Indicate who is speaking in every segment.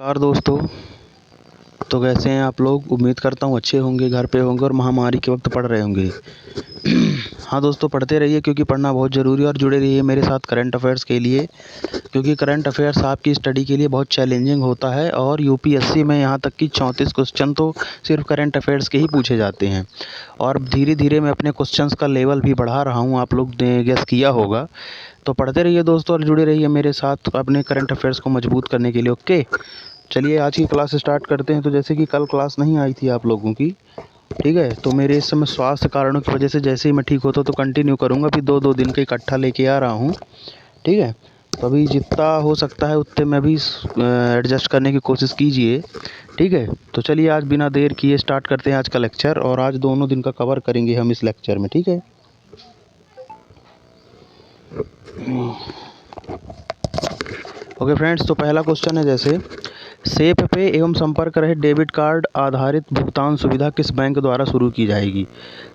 Speaker 1: नमस्कार दोस्तों। तो कैसे हैं आप लोग? उम्मीद करता हूँ अच्छे होंगे, घर पे होंगे और महामारी के वक्त पढ़ रहे होंगे। हाँ दोस्तों, पढ़ते रहिए क्योंकि पढ़ना बहुत ज़रूरी है और जुड़े रहिए मेरे साथ करंट अफेयर्स के लिए, क्योंकि करंट अफेयर्स आपकी स्टडी के लिए बहुत चैलेंजिंग होता है। और यूपीएससी में यहाँ तक कि 34 क्वेश्चन तो सिर्फ करंट अफेयर्स के ही पूछे जाते हैं। और धीरे धीरे मैं अपने क्वेश्चंस का लेवल भी बढ़ा रहा हूँ, आप लोग ने गेस किया होगा। तो पढ़ते रहिए दोस्तों और जुड़े रहिए मेरे साथ अपने करंट अफेयर्स को मजबूत करने के लिए। ओके, चलिए आज की क्लास स्टार्ट करते हैं। तो जैसे कि कल क्लास नहीं आई थी आप लोगों की, ठीक है, तो मेरे इस समय स्वास्थ्य कारणों की वजह से जैसे ही मैं ठीक होता तो कंटिन्यू करूँगा। अभी दो दिन का इकट्ठा लेके आ रहा हूँ, ठीक है। तो अभी जितना हो सकता है उतने में भी एडजस्ट करने की कोशिश कीजिए, ठीक है। तो चलिए आज बिना देर किए स्टार्ट करते हैं आज का लेक्चर, और आज दोनों दिन का कवर करेंगे हम इस लेक्चर में, ठीक है। ओके फ्रेंड्स, तो पहला क्वेश्चन है जैसे सेफ पे एवं संपर्क रहित डेबिट कार्ड आधारित भुगतान सुविधा किस बैंक द्वारा शुरू की जाएगी?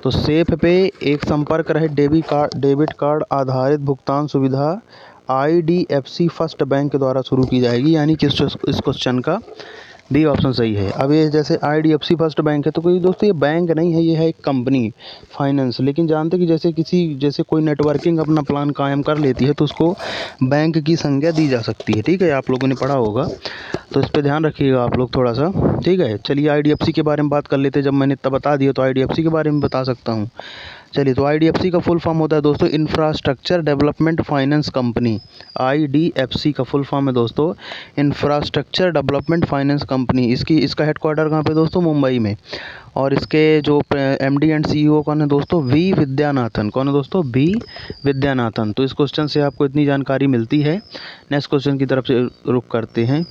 Speaker 1: तो सेफ पे एक संपर्क रहित डेबिट कार्ड आधारित भुगतान सुविधा IDFC फर्स्ट बैंक द्वारा शुरू की जाएगी, यानी कि इस क्वेश्चन का बी ऑप्शन सही है। अब ये जैसे IDFC फर्स्ट बैंक है तो कोई दोस्तों ये बैंक नहीं है, ये है एक कंपनी फाइनेंस। लेकिन जानते कि जैसे कोई नेटवर्किंग अपना प्लान कायम कर लेती है तो उसको बैंक की संज्ञा दी जा सकती है, ठीक है। आप लोगों ने पढ़ा होगा, तो इस पर ध्यान रखिएगा आप लोग थोड़ा सा, ठीक है। चलिए IDFC के बारे में बात कर लेते हैं। जब मैंने इतना बता दिया तो IDFC के बारे में बता सकता हूँ। चलिए, तो IDFC का फुल फॉर्म होता है दोस्तों infrastructure development finance company. IDFC का फुल फॉर्म है दोस्तों इंफ्रास्ट्रक्चर डेवलपमेंट फाइनेंस कंपनी। इसका हेडक्वार्टर कहाँ पे दोस्तों? मुंबई में। और इसके जो MD एंड CEO कौन है दोस्तों? वी विद्यानाथन। कौन है दोस्तों? वी विद्यानाथन। तो इस क्वेश्चन से आपको इतनी जानकारी मिलती है। नेक्स्ट क्वेश्चन की तरफ से रुख करते हैं।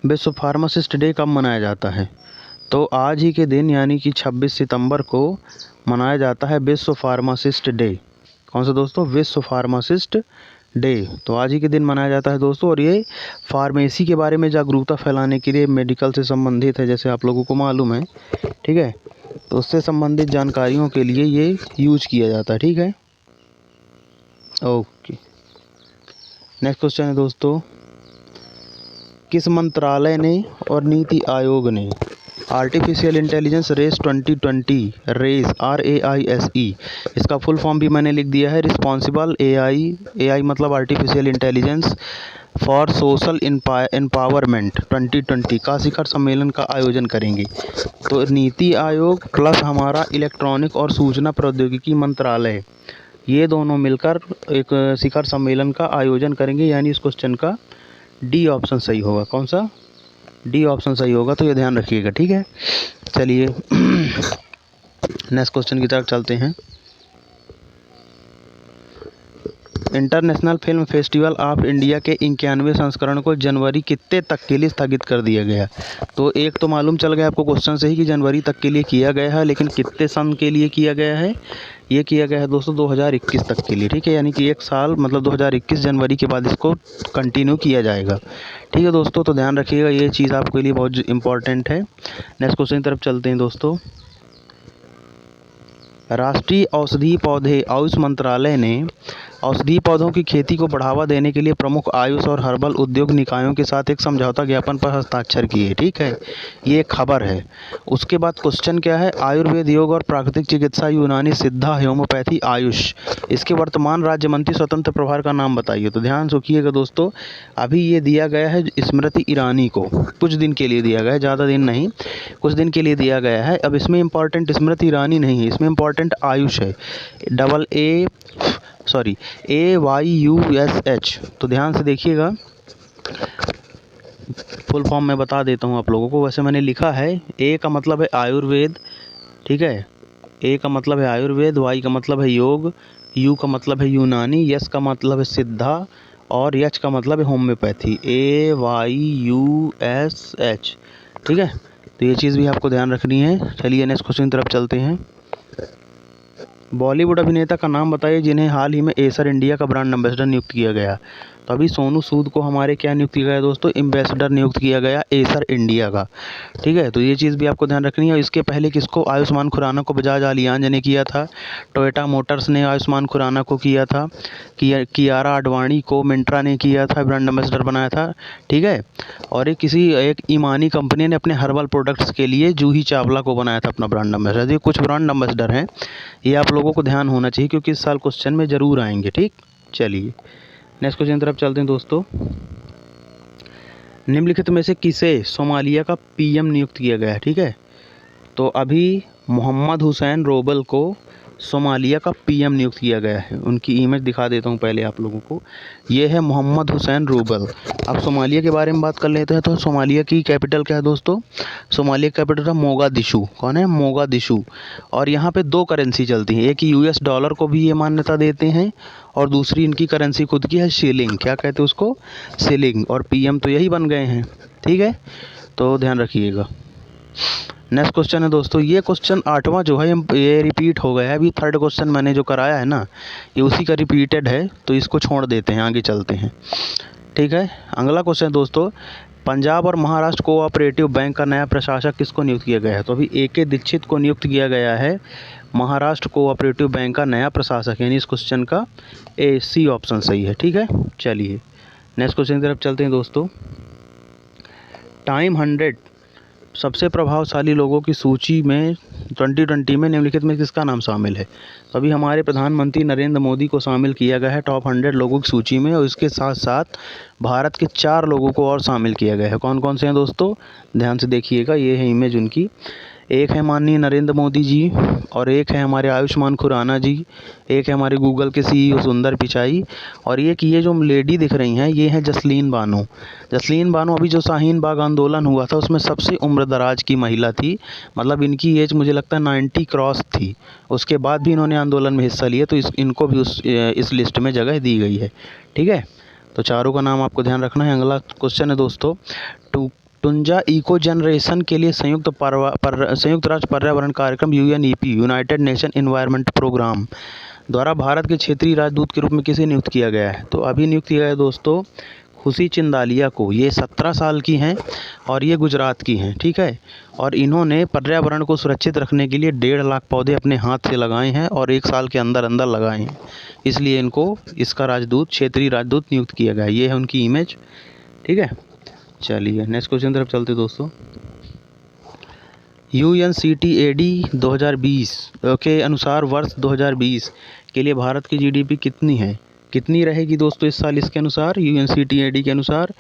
Speaker 1: विश्व फार्मासिस्ट डे कब मनाया जाता है? तो आज ही के दिन यानी कि 26 सितंबर को मनाया जाता है विश्व फार्मासिस्ट डे। कौन सा दोस्तों? विश्व फार्मासिस्ट डे। तो आज ही के दिन मनाया जाता है दोस्तों, और ये फार्मेसी के बारे में जागरूकता फैलाने के लिए मेडिकल से संबंधित है, जैसे आप लोगों को मालूम है, ठीक है। तो उससे संबंधित जानकारियों के लिए ये यूज किया जाता है, ठीक है। ओके, नेक्स्ट क्वेश्चन है दोस्तों किस मंत्रालय ने और नीति आयोग ने artificial intelligence RAISE 2020 RAISE RAISE, इसका फुल फॉर्म भी मैंने लिख दिया है, रिस्पॉन्सिबल AI मतलब artificial intelligence for social empowerment 2020 का शिखर सम्मेलन का आयोजन करेंगे। तो नीति आयोग प्लस हमारा इलेक्ट्रॉनिक और सूचना प्रौद्योगिकी मंत्रालय, ये दोनों मिलकर एक शिखर सम्मेलन का आयोजन करेंगे, यानी इस क्वेश्चन का डी ऑप्शन सही होगा। कौन सा? डी ऑप्शन सही होगा, तो ये ध्यान रखिएगा, ठीक है। चलिए नेक्स्ट क्वेश्चन की तरफ चलते हैं। International film festival of India के 91वें संस्करण को जनवरी कितने तक के लिए स्थगित कर दिया गया? तो एक तो मालूम चल गया आपको क्वेश्चन से ही कि जनवरी तक के लिए किया गया है, लेकिन कितने सन के लिए किया गया है? ये किया गया है दोस्तों 2021 तक के लिए, ठीक है। यानी कि एक साल मतलब 2021 जनवरी के बाद इसको कंटिन्यू किया जाएगा, ठीक है दोस्तों। तो ध्यान रखिएगा, ये चीज़ आपके लिए बहुत इंपॉर्टेंट है। नेक्स्ट क्वेश्चन की तरफ चलते हैं दोस्तों। राष्ट्रीय औषधि पौधे आयुष मंत्रालय ने औषधीय पौधों की खेती को बढ़ावा देने के लिए प्रमुख आयुष और हर्बल उद्योग निकायों के साथ एक समझौता ज्ञापन पर हस्ताक्षर किए, ठीक है। ये एक खबर है। उसके बाद क्वेश्चन क्या है? आयुर्वेद, योग और प्राकृतिक चिकित्सा, यूनानी, सिद्धा, होम्योपैथी, आयुष, इसके वर्तमान राज्य मंत्री स्वतंत्र प्रभार का नाम बताइए। तो ध्यान रखिएगा दोस्तों, अभी ये दिया गया है स्मृति ईरानी को, कुछ दिन के लिए दिया गया है, ज़्यादा दिन नहीं, कुछ दिन के लिए दिया गया है। अब इसमें इंपॉर्टेंट स्मृति ईरानी नहीं है, इसमें इंपॉर्टेंट आयुष है, AYUSH। तो ध्यान से देखिएगा, फुल फॉर्म मैं बता देता हूँ आप लोगों को। वैसे मैंने लिखा है, A का मतलब है आयुर्वेद, ठीक है। A का मतलब है आयुर्वेद, Y का मतलब है योग, U का मतलब है यूनानी, S का मतलब है सिद्धा, और H का मतलब है होम्योपैथी। AYUSH, ठीक है। तो ये चीज़ भी आपको ध्यान रखनी है। चलिए नेक्स्ट क्वेश्चन की तरफ चलते हैं। बॉलीवुड अभिनेता का नाम बताइए जिन्हें हाल ही में एसर इंडिया का ब्रांड एम्बेसडर नियुक्त किया गया। तो तो अभी सोनू सूद को हमारे क्या नियुक्त किया गया दोस्तों, एम्बेसडर नियुक्त किया गया एसर इंडिया का। ठीक है, तो ये चीज़ भी आपको ध्यान रखनी है। इसके पहले किसको, आयुष्मान खुराना को बजाज एलियांज ने किया था, टोयोटा मोटर्स ने आयुष्मान खुराना को किया था, कियारा आडवाणी को मिंट्रा ने किया था, ब्रांड एम्बेसडर बनाया था। ठीक है, और एक ईमानी कंपनी ने अपने हर्बल प्रोडक्ट्स के लिए जूही चावला को बनाया था अपना ब्रांड एम्बेसडर। ये कुछ ब्रांड एम्बेसडर हैं, ये आप लोगों को ध्यान होना चाहिए क्योंकि इस साल क्वेश्चन में ज़रूर आएंगे। ठीक, चलिए नेक्स्ट क्वेश्चन की तरफ चलते हैं दोस्तों। निम्नलिखित में से किसे सोमालिया का पीएम नियुक्त किया गया है। ठीक है, तो अभी मोहम्मद हुसैन रोबल को सोमालिया का पीएम नियुक्त किया गया है। उनकी इमेज दिखा देता हूँ पहले आप लोगों को। ये है मोहम्मद हुसैन रोबल। अब सोमालिया के बारे में बात कर लेते हैं। तो सोमालिया की कैपिटल क्या है दोस्तों, सोमालिया की कैपिटल है मोगादिशु। कौन है, मोगादिशु। और यहाँ पे दो करेंसी चलती हैं, एक यूएस डॉलर को भी ये मान्यता देते हैं और दूसरी इनकी करेंसी खुद की है शिलिंग। क्या कहते हैं उसको, शिलिंग। और पीएम तो यही बन गए हैं। ठीक है, तो ध्यान रखिएगा। नेक्स्ट क्वेश्चन है दोस्तों, ये क्वेश्चन 8वां जो है ये रिपीट हो गया है। अभी थर्ड क्वेश्चन मैंने जो कराया है ना, ये उसी का रिपीटेड है, तो इसको छोड़ देते हैं, आगे चलते हैं। ठीक है, अगला क्वेश्चन दोस्तों, पंजाब और महाराष्ट्र कोऑपरेटिव बैंक का नया प्रशासक किसको नियुक्त किया गया है। तो अभी ए.के. दीक्षित को नियुक्त किया गया है महाराष्ट्र कोऑपरेटिव बैंक का नया प्रशासक, यानी इस क्वेश्चन का सी ऑप्शन सही है। ठीक है, चलिए नेक्स्ट क्वेश्चन की तरफ चलते हैं दोस्तों। टाइम 100 सबसे प्रभावशाली लोगों की सूची में 2020 में निम्नलिखित में किसका नाम शामिल है। तो अभी हमारे प्रधानमंत्री नरेंद्र मोदी को शामिल किया गया है टॉप 100 लोगों की सूची में, और इसके साथ साथ भारत के 4 लोगों को और शामिल किया गया है। कौन कौन से हैं दोस्तों, ध्यान से देखिएगा। ये है इमेज उनकी, एक है माननीय नरेंद्र मोदी जी, और एक है हमारे आयुष्मान खुराना जी, एक है हमारे गूगल के सीईओ सुंदर पिचाई, और एक ये जो लेडी दिख रही हैं ये हैं जसलीन बानो। जसलीन बानो अभी जो शाहीन बाग आंदोलन हुआ था उसमें सबसे उम्रदराज की महिला थी, मतलब इनकी एज मुझे लगता है 90 क्रॉस थी। उसके बाद भी इन्होंने आंदोलन में हिस्सा लिया, तो इनको भी इस लिस्ट में जगह दी गई है। ठीक है, तो चारों का नाम आपको ध्यान रखना है। अगला क्वेश्चन है दोस्तों, टुंजा इको जनरेशन के लिए संयुक्त राष्ट्र पर्यावरण कार्यक्रम UNEP United Nation Environment Programme द्वारा भारत के क्षेत्रीय राजदूत के रूप में किसे नियुक्त किया गया है। तो अभी नियुक्त किया गया है दोस्तों खुशी चिंदालिया को। ये 17 साल की हैं और ये गुजरात की हैं। ठीक है, और इन्होंने पर्यावरण को सुरक्षित रखने के लिए 1.5 लाख पौधे अपने हाथ से लगाए हैं और 1 साल के अंदर अंदर लगाए हैं, इसलिए इनको इसका राजदूत, क्षेत्रीय राजदूत नियुक्त किया गया है। ये है उनकी इमेज। ठीक है, चलिए नेक्स्ट क्वेश्चन तरफ चलते दोस्तों। UNCTAD 2020 के अनुसार वर्ष 2020 के लिए भारत की जीडीपी कितनी है, कितनी रहेगी दोस्तों इस साल। इसके अनुसार UNCTAD के अनुसार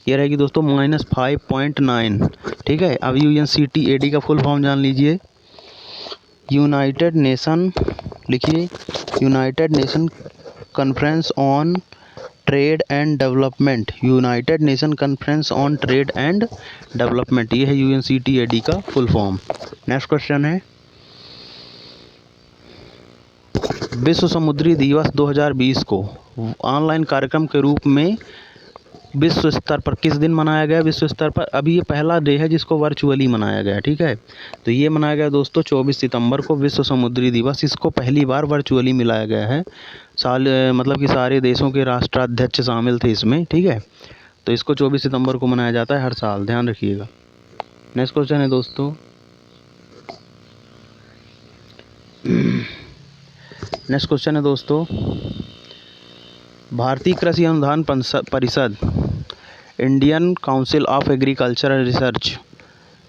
Speaker 1: ये रहेगी दोस्तों -5.9। ठीक है, अब UNCTAD का फुल फॉर्म जान लीजिए। यूनाइटेड नेशन, लिखिए United nation conference on trade and development, United nation conference on trade and development, ये है UNCTAD का फुल फॉर्म। नेक्स्ट क्वेश्चन है, विश्व समुद्री दिवस 2020 को ऑनलाइन कार्यक्रम के रूप में विश्व स्तर पर किस दिन मनाया गया। विश्व स्तर पर अभी ये पहला डे है जिसको वर्चुअली मनाया गया। ठीक है, तो ये मनाया गया दोस्तों 24 सितंबर को विश्व समुद्री दिवस। इसको पहली बार वर्चुअली मिलाया गया है। मतलब कि सारे देशों के राष्ट्राध्यक्ष शामिल थे इसमें। ठीक है, तो इसको 24 सितंबर को मनाया जाता है हर साल, ध्यान रखिएगा। नेक्स्ट क्वेश्चन है दोस्तों, नेक्स्ट क्वेश्चन है दोस्तों, भारतीय कृषि अनुसंधान परिषद, Indian council of agricultural research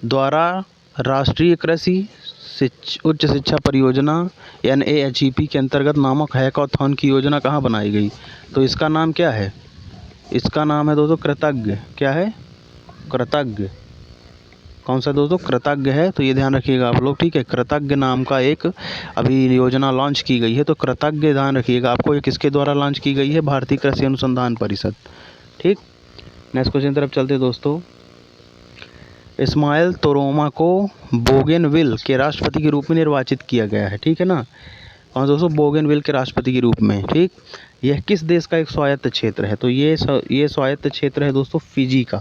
Speaker 1: द्वारा राष्ट्रीय कृषि उच्च शिक्षा परियोजना NAHEP के अंतर्गत नामक हैकाथॉन की योजना कहाँ बनाई गई। तो इसका नाम क्या है, इसका नाम है दोस्तों कृतज्ञ। क्या है, कृतज्ञ। कौन सा दोस्तों, कृतज्ञ है। तो ये ध्यान रखिएगा आप लोग। ठीक है, कृतज्ञ नाम का एक अभी योजना लॉन्च की गई है, तो कृतज्ञ ध्यान रखिएगा आपको। ये किसके द्वारा लॉन्च की गई है, भारतीय कृषि अनुसंधान परिषद। ठीक, नेक्स्ट क्वेश्चन की तरफ चलते दोस्तों। इस्माइल तोरोमा को बोगेनविल के राष्ट्रपति के रूप में निर्वाचित किया गया है। ठीक है ना, और दोस्तों बोगेनविल के राष्ट्रपति के रूप में। ठीक, यह किस देश का एक स्वायत्त क्षेत्र है। तो ये स्वायत्त क्षेत्र है दोस्तों फिजी का।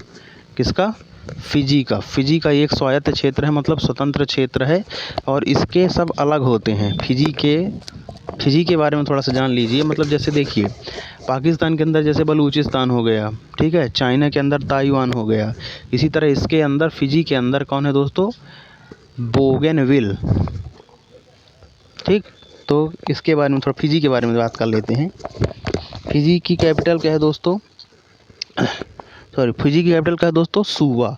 Speaker 1: किसका, फिजी का। फिजी का एक स्वायत्त क्षेत्र है, मतलब स्वतंत्र क्षेत्र है, और इसके सब अलग होते हैं। फिजी के फिजी के बारे में थोड़ा सा जान लीजिए। मतलब जैसे देखिए, पाकिस्तान के अंदर जैसे बलूचिस्तान हो गया, ठीक है, चाइना के अंदर ताइवान हो गया, इसी तरह इसके अंदर फिजी के अंदर कौन है दोस्तों, बोगनविल। ठीक, तो इसके बारे में थोड़ा फिजी के बारे में बात कर लेते हैं। फिजी की कैपिटल क्या है दोस्तों, फिजी की कैपिटल क्या है दोस्तों, सुवा।